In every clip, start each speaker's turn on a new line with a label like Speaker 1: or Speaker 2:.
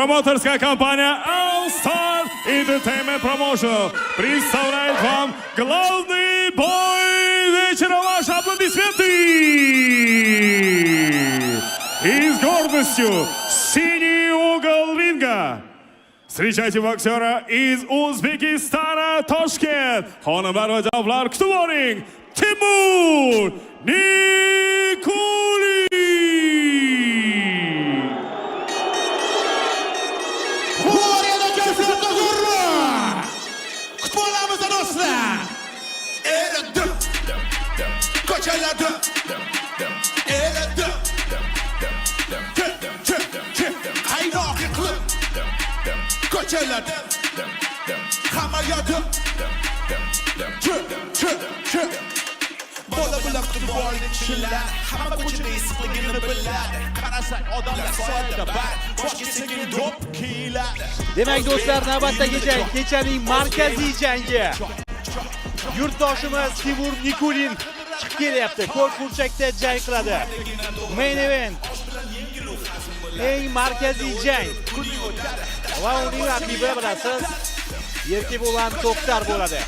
Speaker 1: Промоутерская компания All Star Entertainment Promotional представляет вам главный бой вечера. Ваши аплодисменты! И с гордостью синий угол ринга. Встречайте боксера из Узбекистана, Тошкент. Xonimlar va janoblar, kutib oling, Timur Nikulin.
Speaker 2: Orada kayfiyatda g'urra! Kutib olamiz do'stlar. Elada ko'chalarda elada qaynoq qilib ko'chalarda hamma yoqda bola bilan futbolni kishilar hamma ko'chada issiqligini biladi. Qarasang odamlar soyada bar boshga sekin do'p kiyiladi.
Speaker 3: Demak do'stlar, navbatdagi jang kechaning markaziy jangi. Yurtdoshimiz Timur Nikulin chiqib kelyapti. Ko'k burchakda jang qiladi. Main event. Eng markaziy jang. Va uning raqibi bilasiz, Erkibo'lan To'xtar bo'ladi.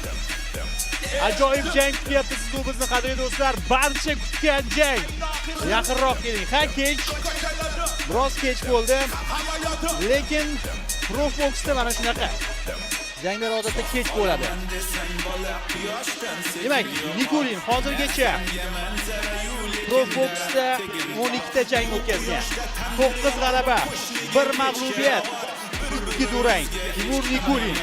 Speaker 3: Ajoyib jang kutyapti sizni bizni qadrli do'stlar. Barcha kutgan jang. Yaqinroq keling. Ha, kech. Biroz kech bo'ldi. Lekin pro boksda mana shunaqa. Janglar odatda kech bo'ladi. Demak, Nikulin hozirgacha pro boksda 12 ta jang o'tkazgan. 9 g'alaba, 1 mag'lubiyat, 2 durang. Timur Nikulin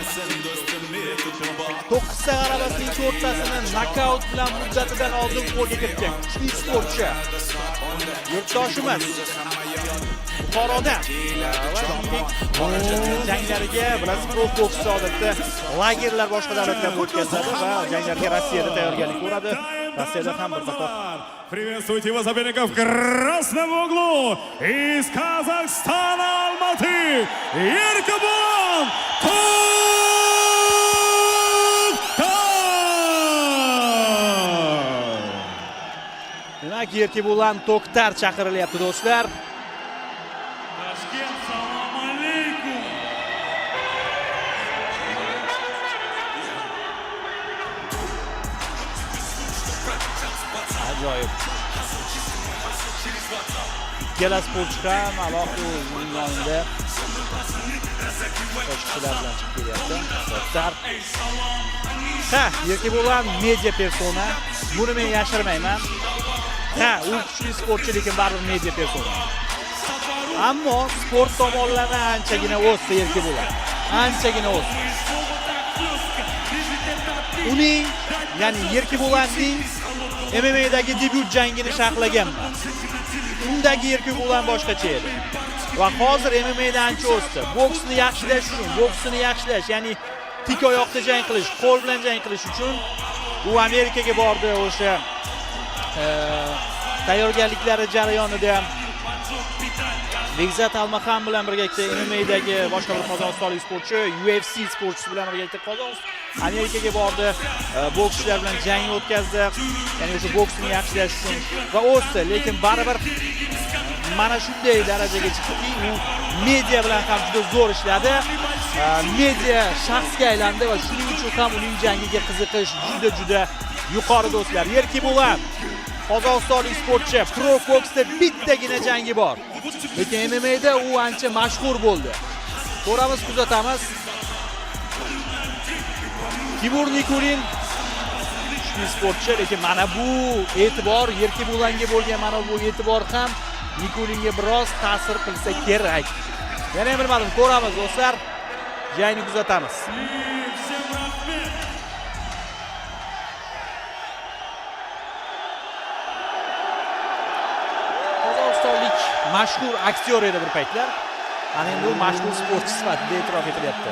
Speaker 3: 9 ta g'alabasining 4 tasini nokaut bilan muddatidan oldin qo'lga kiritgan. Kuchli sportchi. Yurtdoshimiz Buxoroda janglariga bilasiz, pro boksda odatda lagerlar boshqa davlatlarda o'tkazadi va janglarga Rossiyada tayyorgarlik ko'radi. Rossiyada ham bir qator.
Speaker 1: Приветствуйте его соперников в красном углу из Казахстана, Алматы, Erkibo'lan To'xtar.
Speaker 3: Demak, Erkibo'lan To'xtar chaqirilyapti do'stlar.
Speaker 1: Toshkent, salom alaykum.
Speaker 3: Ajoyib. Ikkala sportchi ham alohida o'zining yonida qo'shiqchilar bilan chiqib kelyapti. To'xtar. Ha, Erkibo'lan media persona. Buni men yashirmayman. Ha, u kuchli sportchi, lekin baribir media persona. Ammo sport tomonlari anchagina o'sdi Erkibo'lan. Anchagina o'sdi. Uning, ya'ni Erkibo'lanning MMA'dagi debyut jangini sharhlaganman. Undagi Erkibo'lan boshqacha edi. Va hozir MMA'da ancha o'sdi. Boksni yaxshilash uchun, boksini yaxshilash, ya'ni tik oyoqda jang qilish, qo'l bilan jang qilish uchun u Amerikaga bordi. O'sha tayyorgarliklari jarayonida Bekzat Almaxon bilan birgalikda MMA'dagi boshqa bir qozog'istonlik sportchi, UFC sportchisi bilan birgalikda Amerikaga bordi. Bokschilar bilan jang o'tkazdi. Ya'ni o'sha boksni yaxshilash uchun va o'sdi, lekin baribir mana shunday darajaga chiqdiki, u media bilan ham juda zo'r ishladi. Media shaxsga aylandi va shuning uchun ham uning jangiga qiziqish juda yuqori do'stlar. Erkibo'lan qozog'istonlik sportchi, pro boksda bittagina jangi bor. Lekin MMA'da u ancha mashhur bo'ldi. Ko'ramiz, kuzatamiz. Timur Nikulin kuchli sportchi, lekin mana bu e'tibor, Erkibo'langa bo'lgan mana bu e'tibor ham Nikulinga biroz ta'sir qilsa kerak. Yana ham bilmadim, ko'ramiz do'stlar. Jangni kuzatamiz. Qozog'istonlik mashhur aktyor edi bir paytlar. Ana endi u mashhur sportchi sifatida e'tirof etilyapti.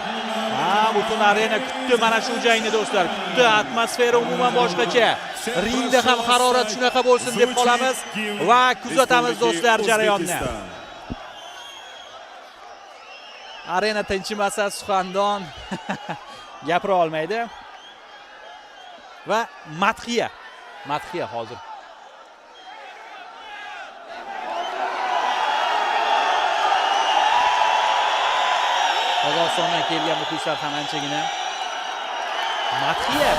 Speaker 3: Butun arena kutdi mana shu jangni do'stlar. Kutdi, atmosfera umuman boshqacha. Ringda ham harorat shunaqa bo'lsin deb qolamiz va kuzatamiz do'stlar jarayonni. Arena tinchimasa suxandon gapira olmaydi. Va madhiya hozir. Qozog'istondan kelgan muxlislar ham anchagina. Madhiya.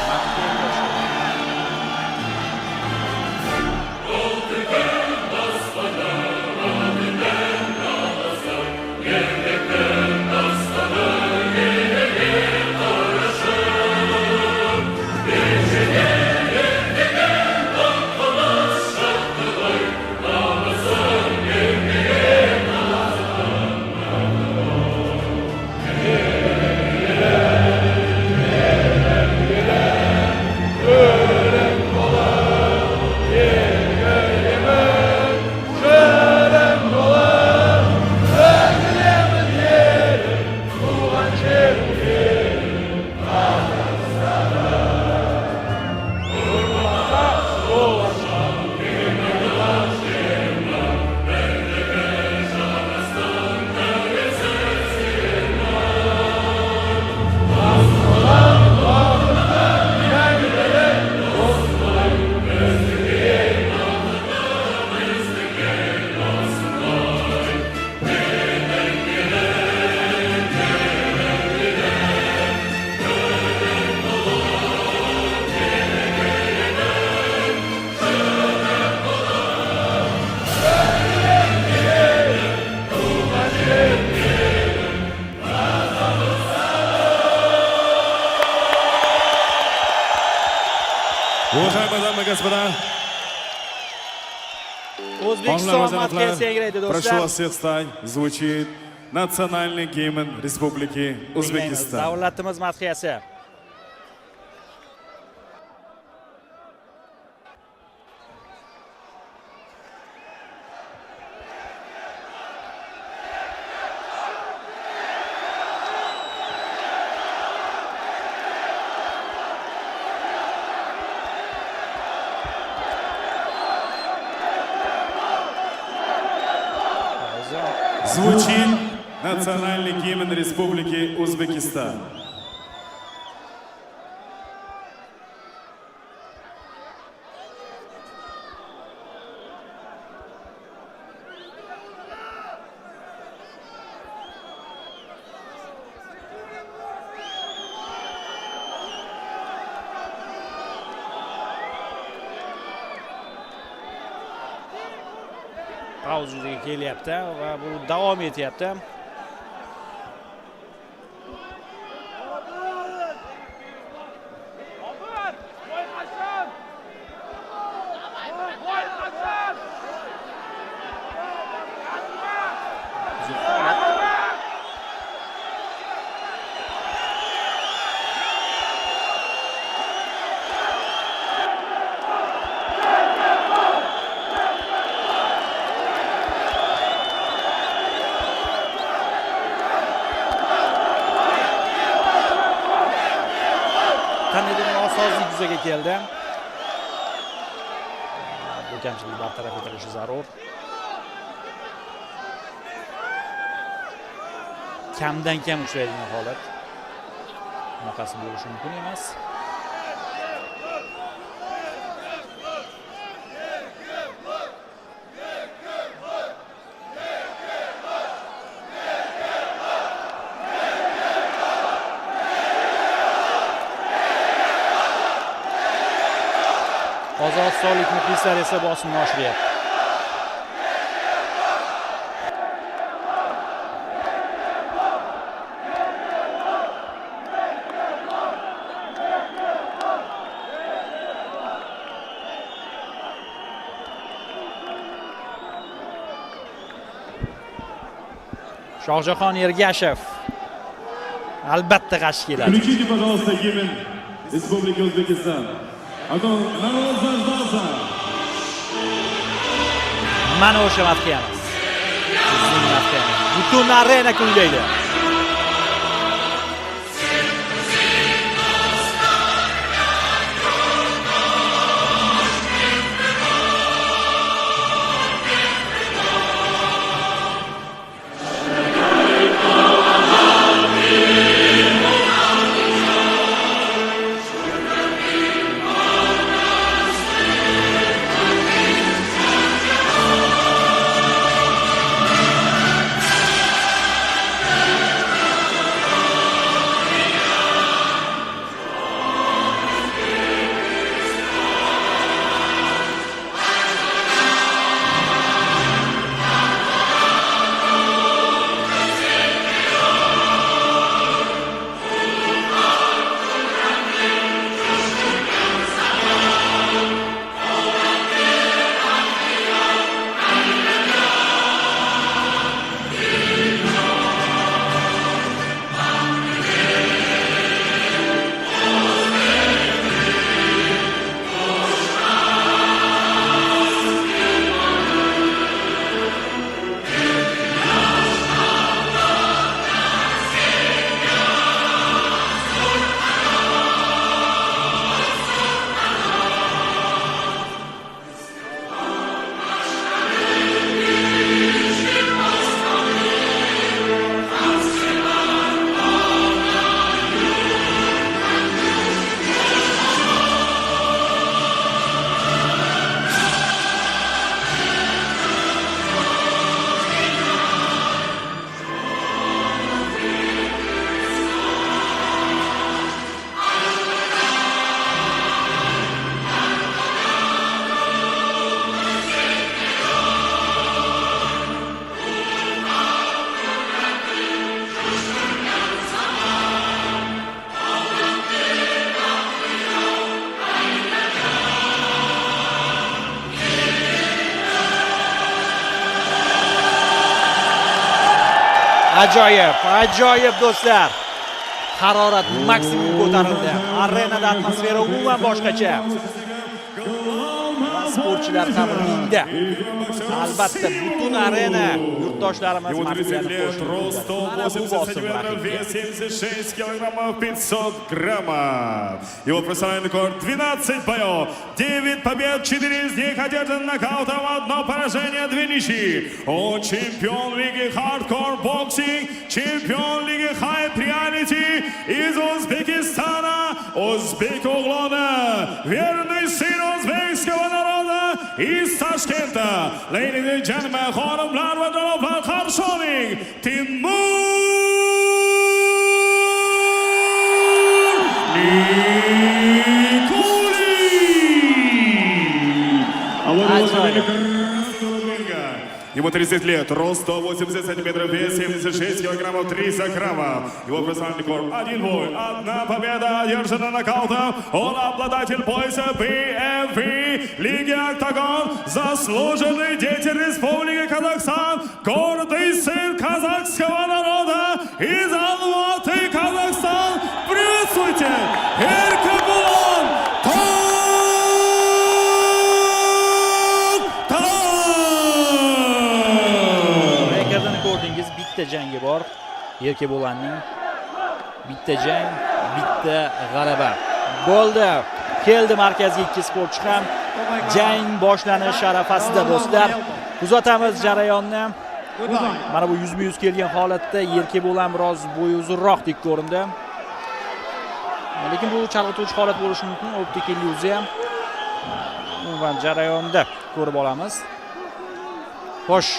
Speaker 1: Уважаемые дамы и господа,
Speaker 3: O'zbekiston madhiyasi yangraydi
Speaker 1: прошу
Speaker 3: do'stlar.
Speaker 1: вас всех встать. Звучит национальный гимн Республики Узбекистан.
Speaker 3: Davlatimiz madhiyasi.
Speaker 1: Звучит национальный гимн Республики Узбекистан.
Speaker 3: Pauzaga kelyapti va bu davom etyapti. Qandaydir nosozlik yuzaga keldi. Bu kamchilikni bartaraf etilishi zarur. Kamdan kam uchraydigan holat. Bunaqasi bo'lishi mumkin emas. Qozog'istonlik muxlislar esa bosimni oshiryapti. Shohjahon Ergashev albatta qarshi keladi.
Speaker 1: Включите, пожалуйста, гимн Республики Узбекистан. А то народ заждался.
Speaker 3: Mana o'sha madhiyamiz. Bizning madhiyamiz. Butun arena kuylaydi. Ajoyib do'stlar. Harorat maksimum ko'tarildi. Arenada atmosfera umuman boshqacha. Sportchilar ham ringda. Albatta butun arena yurtdoshlarimiz Marsiyani
Speaker 2: Mana bu bosim raqibga.
Speaker 4: 76 килограммов 500 граммов. Его профессиональный рекорд 12 боев, 9 побед, 4 из них одержан нокаутом, 1 поражение, 2 ничьи. Он чемпион лиги хардкор боксинг, чемпион лиги хайп реалити из Узбекистана, Узбек Углона, верный сын узбекского народа из Ташкента. Ladies and gentlemen, xonimlar va janoblar, qarshi oling, Timur Ему 30 лет, рост 180 сантиметров, вес 76 килограммов 300 граммов. Его профессиональный рекорд 1 бой, 1 победа, одержана нокаутом. Он обладатель пояса BFB Лиги Октагон, заслуженный деятель Республики Казахстан, гордый сын казахского народа из Алматы, Казахстан. Приветствуйте, Эркебулан
Speaker 3: Ko'rdingiz, bitta jangi bor. Erkebo'lanning bitta jang, bitta g'alaba. Bo'ldi. Keldi markazga ikki sportchi ham. Jang boshlanish arafasida do'stlar. Kuzatamiz jarayonni. Mana bu 100-100 kelgan holatda Erkebo'lan biroz bo'yi uzunroqdek ko'rindi. Lekin bu chalg'ituvchi holat bo'lishi mumkin. Optik illyuziya ham. Umuman jarayonda ko'rib olamiz. Xo'sh.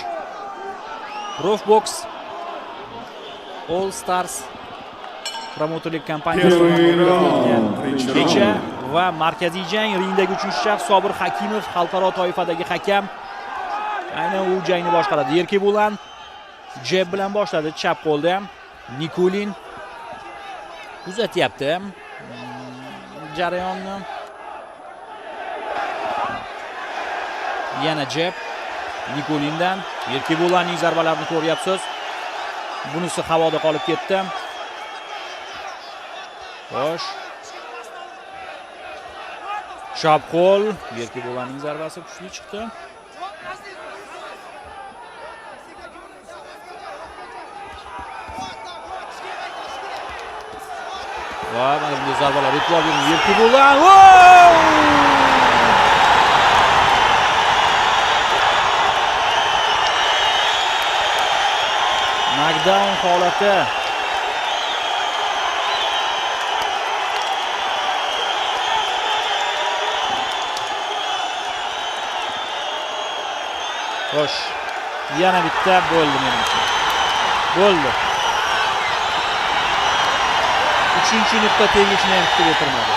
Speaker 3: Profbox All Stars promotorlik kompaniyasi kecha va markaziy jang ringdagi 3-shaxs Sobir Hakimov xalqaro toifadagi hakam. Aynan u jangni boshqaradi. Erkebo'lan jab bilan boshladi, chap qo'lda ham. Nikulin kuzatyapti jarayonni. Yana jab Nikolindan. Erkebo'lanning zarbalarini ko'ryapsiz. Bunisi havoda qolib ketdi. Xo'sh. Chap qo'l. Erkebo'lanning zarbasi kuchli chiqdi. Va mana bunday zarbalar e'tibor bering. Erkebo'lan. Knockdown holati. Xo'sh. Yana bitta bo'ldi menimcha. Bo'ldi. 3-nuqta tegishni ham kutib o'tirmadi.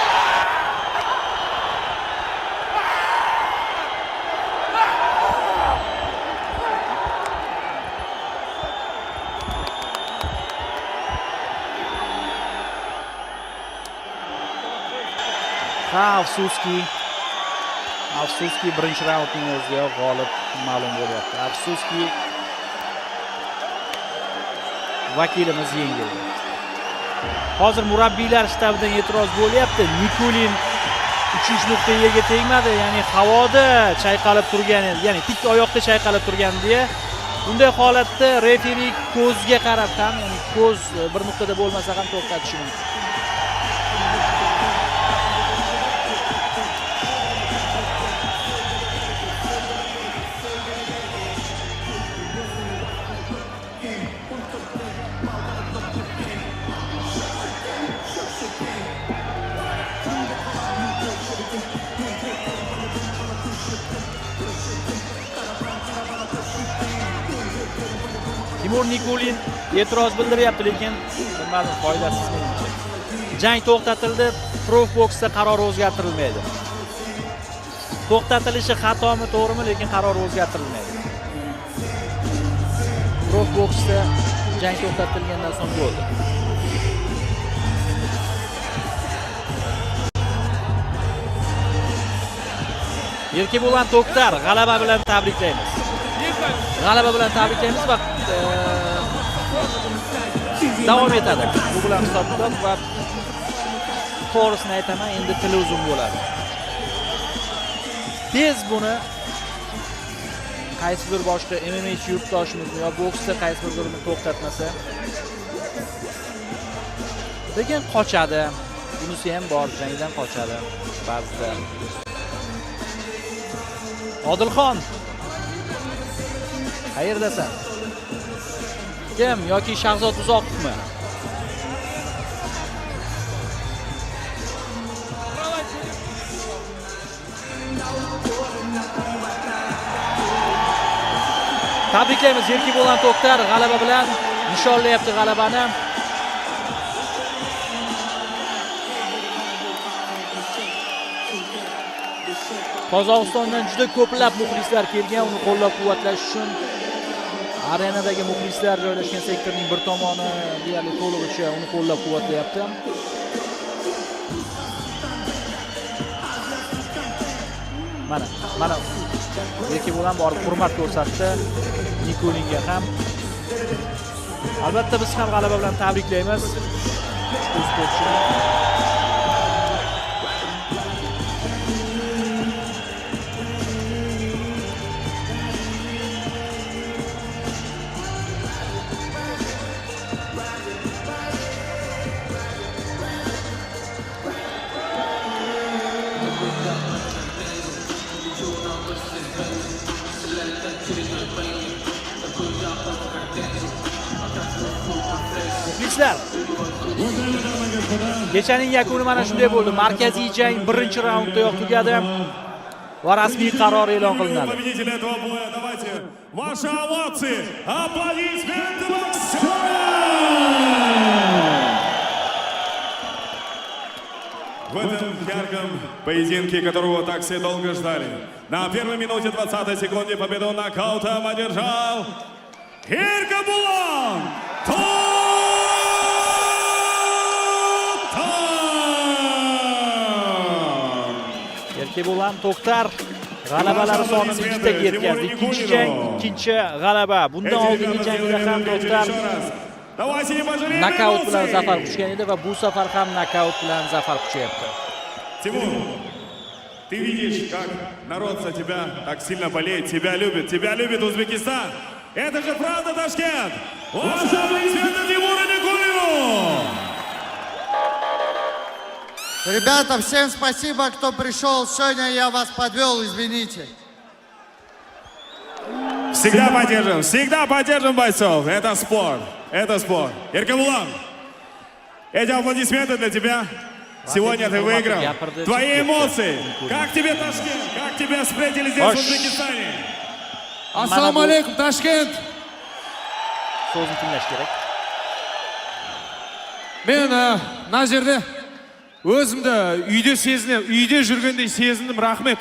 Speaker 3: Afsuski birinchi raundning o'zida g'olib ma'lum bo'lyapti. Afsuski vakilimiz yengildi. Hozir murabbiylar shtabidan e'tiroz bo'lyapti. Nikulin 3-nuqta yerga tegmadi, ya'ni havoda chayqalib turgan, ya'ni tik oyoqda chayqalib turgan deya. Bunday holatda referi ko'zga qarab ham, ya'ni ko'z bir nuqtada bo'lmasa ham to'xtatishi mumkin. Timur Nikulin e'tiroz bildiryapti, lekin bilmadim, foydasiz menimcha. Jang to'xtatildi, Profboxda qaror o'zgartirilmaydi. To'xtatilishi xatomi, to'g'rimi, lekin qaror o'zgartirilmaydi. Profboxda jang to'xtatilgandan so'ng bo'ldi. Erkebo'lan To'xtar g'alaba bilan tabriklaymiz. G'alaba bilan tabriklaymiz va davom etadi. Bu bilan hisob va to'g'risini aytaman, endi tili uzun bo'ladi. Tez buni qaysi bir boshqa MMAchi yurtdoshimiz yo boksda qaysi birini to'xtatmasa, lekin qochadi. Bunisi ham bor, jangdan qochadi ba'zida. Odilxon, qayerdasan? Kim yoki Shahzod Uzoqovmi? Tabriklaymiz, Erkibo'lan To'xtar g'alaba bilan nishonlayapti g'alabani. Qozog'istondan juda ko'plab muxlislar kelgan, uni qo'llab-quvvatlash uchun. Arenadagi muxlislar joylashgan sektorning bir tomoni deyarli to'lig'icha uni qo'llab-quvvatlayapti. Mana Erkibo'lan borib hurmat ko'rsatdi Nikolinga ham. Albatta biz ham g'alaba bilan tabriklaymiz ushbu sportchini. Kechaning yakuni mana shunday bo'ldi. Markaziy jang birinchi raundda tugadi va rasmiy qaror e'lon qilinadi.
Speaker 4: Победитель этого боя, давайте ваши овации, аплодисменты боксера! В этом ярком поединке, которого так все долго ждали, на первой минуте 20 секунде победу нокаутом одержал Erkibo'lan
Speaker 3: Erkibo'lan To'xtar g'alabalari sonini 2 taga yetkazdi. Ikkinchi jang, ikkinchi g'alaba. Bundan oldingi jangda ham To'xtar nokaut bilan zafar quchgan edi va bu safar ham nokaut bilan zafar quchyapti.
Speaker 4: Тимур, ты видишь, как народ за тебя так сильно болеет, тебя любит Узбекистан. Это же правда, Ташкент! Ваши аплодисменты Тимуру Никулину!
Speaker 5: Ребята, всем спасибо, кто пришел. Сегодня я вас подвел, извините.
Speaker 4: Всегда поддержим бойцов. Это спорт. Erkibo'lan, эти аплодисменты для тебя. Сегодня ты выиграл. Твои эмоции. Как тебе Ташкент? Как тебя встретили здесь, в Узбекистане?
Speaker 6: Assalomu alaykum Toshkent.
Speaker 3: So'zni tinglash kerak.
Speaker 6: Men mana yerda o'zimni uyda yurgandek sezdim, rahmat.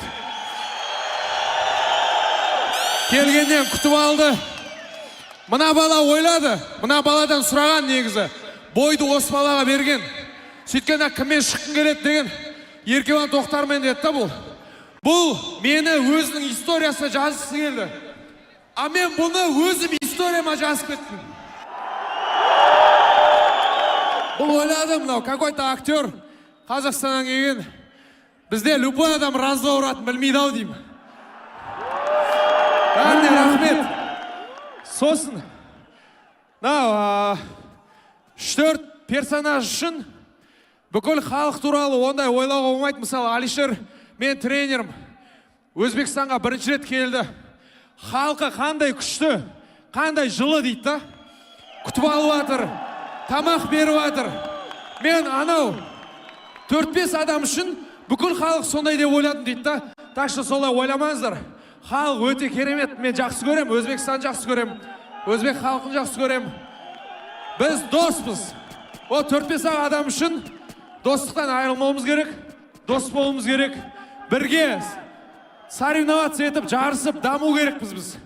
Speaker 6: Kelgandan kutib oldi. Mana bola o'yladi. Mana boladan so'ragan negizi. Bo'yni o'z bolaga bergan. Сөйткенде kimmen chiqqim keladi degan Erkibo'lan To'xtarmen dedi bu. Bu meni o'zining istoriyasida yozgisi keldi. A men buni o'zim istoriyama yozib ketdim. Bu o'yladim, какой-то aktyor Qozog'istondan kelgan. Bizda любой odam razzorat bilmaydi deyim. Qanday rahmat. So'sin. 4 personaj uchun бүкіл халық туралы ондай ойлауға болмайды. Мысалы, Алишер, мен тренерім. Өзбекстанға бірінші рет келді. Халқы қандай күшті, қандай жылы дейді да. Күтіп алып жатыр, тамақ беріп жатыр. Мен анау 4-5 адам үшін бүкіл халық сондай деп ойладым дейді да. Так что солай ойламаңыздар. Халық өте керемет. Мен жақсы көрем, Өзбекстан жақсы көрем. Өзбек халқын жақсы көрем. Біз доспыз. О 4-5 адам үшін достықтан айырылмауымыз керек, дос болуымыз керек. Бірге соревноваться етіп, жарысып, даму керекпіз біз.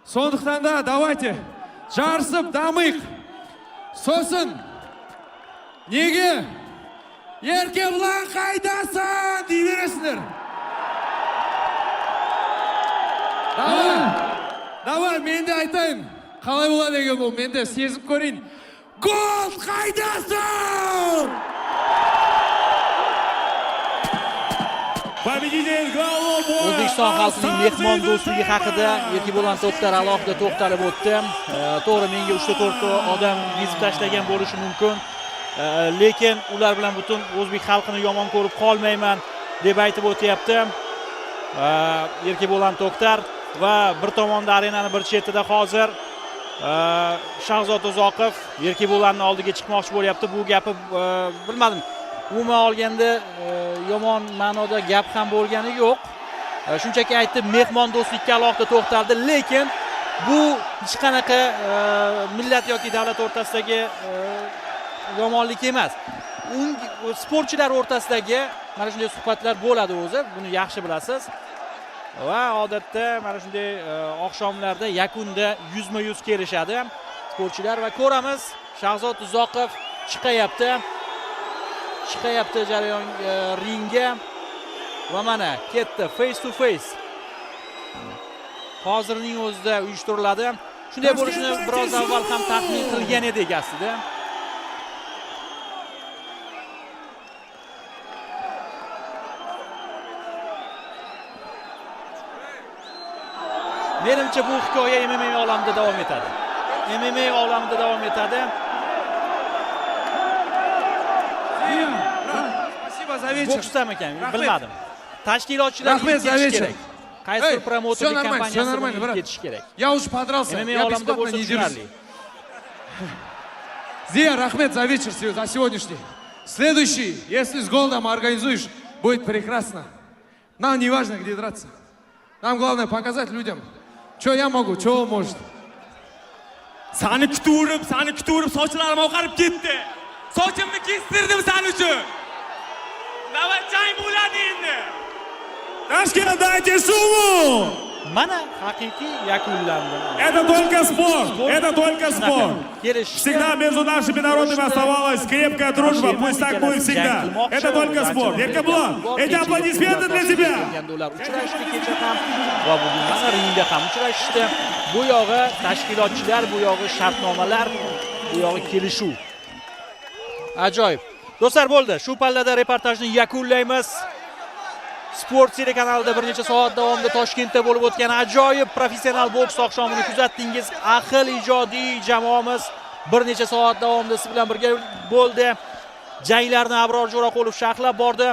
Speaker 6: Сондықтан да, давайте, жарысып, дамайық. Сосын, неге? Еркебұлан қайдасың дей бересіңдер. Давай, мен де айтайын. Қалай болады екен бұл, мен де сезіп көрейін. Gol qaydasan?
Speaker 4: Победитель головой
Speaker 3: O'zbekiston xalqining mehmon do'stligi haqida Erkibo'lan To'xtar alohida to'xtalib o'tdi. To'g'ri, menga 3-4 odam yezib tashlagan bo'lishi mumkin. Lekin ular bilan butun o'zbek xalqini yomon ko'rib qolmayman deb aytib o'tyapti. Erkibo'lan To'xtar va bir tomonda arenani bir chetida hozir Shahzod Uzoqov Erkibo'lanning oldiga chiqmoqchi bo'lyapti. Bu gapi bilmadim. Umuman olganda yomon ma'noda gap ham bo'lgani yo'q. Shunchaki aytdi, mehmon do'stlikka alohida to'xtaldi, lekin bu hech qanaqa millat yoki davlat o'rtasidagi yomonlik emas. Sportchilar o'rtasidagi mana shunday suhbatlar bo'ladi o'zi, buni yaxshi bilasiz. Va odatda mana shunday oqshomlarda yakunda yuzma-yuz kelishadi sportchilar va ko'ramiz, Shahzod Uzoqov chiqayapti jarayon ringga va mana ketdi face to face. Hozirning o'zida uyushtiriladi. Shunday bo'lishini biroz avval ham taxmin qilgan edik aslida. Menimcha bu hikoya MMA olamida davom etadi. MMA olamida davom etadi.
Speaker 6: Спасибо за вечер.
Speaker 3: Boksdan ekan, bilmadim. Tashkilotchilar ketish kerak. Qaysi promotorlik kompaniyasi ketish kerak.
Speaker 6: Я уж подрался.
Speaker 3: MMA
Speaker 6: Я
Speaker 3: olamida
Speaker 6: бесплатно
Speaker 3: bo'lsa
Speaker 6: не держусь.
Speaker 3: tushunarli.
Speaker 6: Зия, Рахмет за вечер, за сегодняшний. Следующий, если с голодом организуешь, будет прекрасно. Нам не важно, где драться. Нам главное показать людям, что я могу, что он может.
Speaker 7: Seni kutib sochlarim oqarib ketdi. Sochimni kestirdim sen uchun. Navbatchang bo'ladi endi.
Speaker 4: Tashkent, дайте шуму!
Speaker 3: Mana haqiqiy yakunlandi.
Speaker 4: Это только спорт, это только спорт. Всегда между нашими народами оставалась крепкая дружба, пусть так будет всегда. Это только спорт. Erkibo'lan, эти аплодисменты для тебя.
Speaker 3: Uchrashdi kecha ham va bugun mana ringda ham uchrashishdi. Bu yog'i tashkilotchilar, bu yog'i shartnomalar, bu yog'i kelishuv. Ajoyib. Do'stlar, bo'ldi. Shu pallada reportajni yakunlaymiz. Sport telekanalida bir necha soat davomida Toshkentda bo'lib o'tgan ajoyib professional boks oqshomini kuzatdingiz. Ahil ijodiy jamoamiz bir necha soat davomida siz bilan birga bo'ldi. Janglarni Abror Jo'raqulov sharhlab bordi.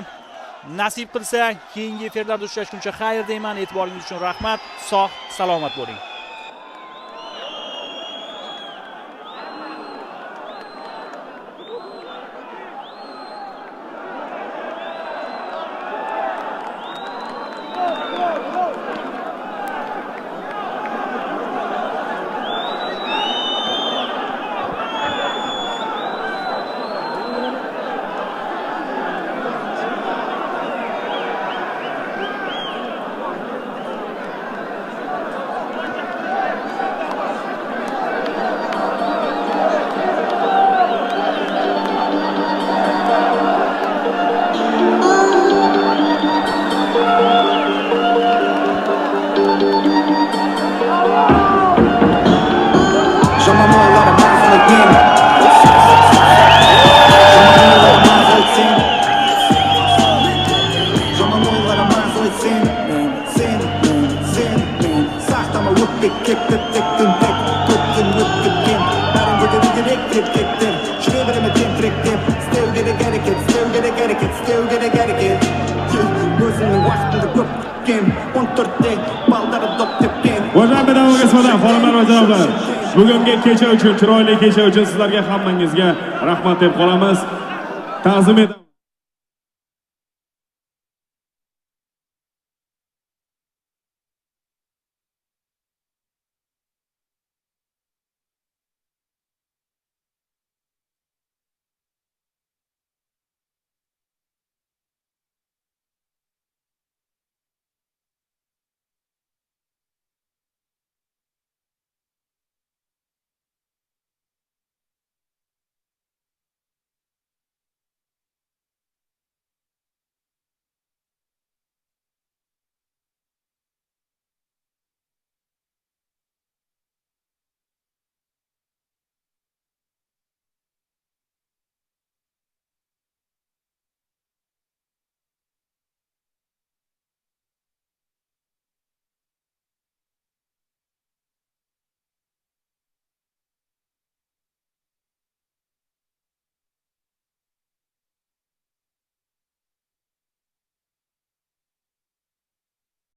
Speaker 3: Nasib qilsa, keyingi efirlarda uchrashguncha xayr deyman. E'tiboringiz uchun rahmat. Sog', salomat bo'ling.
Speaker 1: Уважаемые дамы и господа, xonimlar va janoblar, bugungi kecha uchun, chiroyli kecha uchun sizlarga hammangizga rahmat deb qolamiz. Taqdim